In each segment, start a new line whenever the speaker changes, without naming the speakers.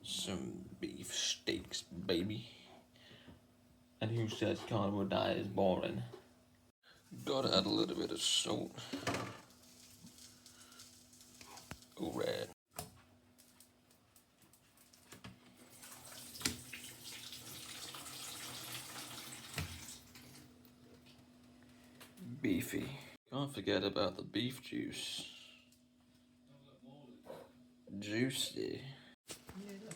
Some beef steaks, baby. And who says carnivore diet is boring? Gotta add a little bit of salt. Ooh, red. Beefy. Can't forget about the beef juice. Juicy.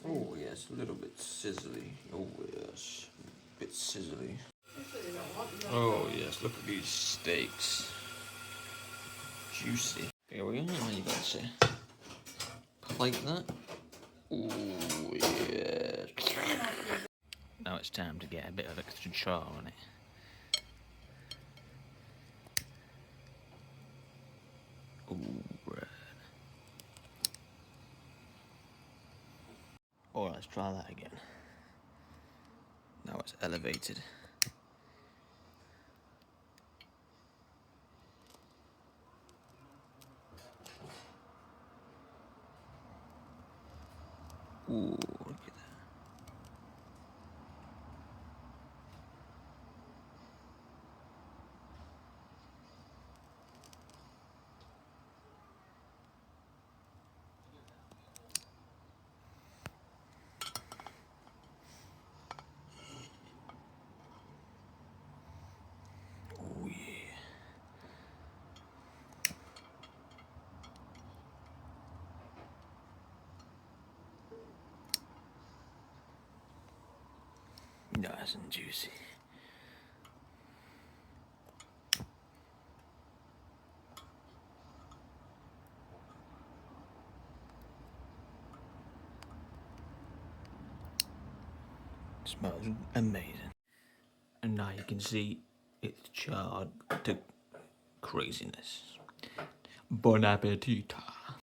Oh yes, a little bit sizzly. Oh yes, a bit sizzly. Oh yes, look at these steaks. Juicy. Here we are, now you gotta say. Plate that. Oh yes. Now it's time to get a bit of extra char on it. Ooh, right. Oh, let's try that again. Now it's elevated. Ooh, look at that. Oh yeah. Nice and juicy. Smells amazing. And now you can see it's charred to craziness. Bon appetit.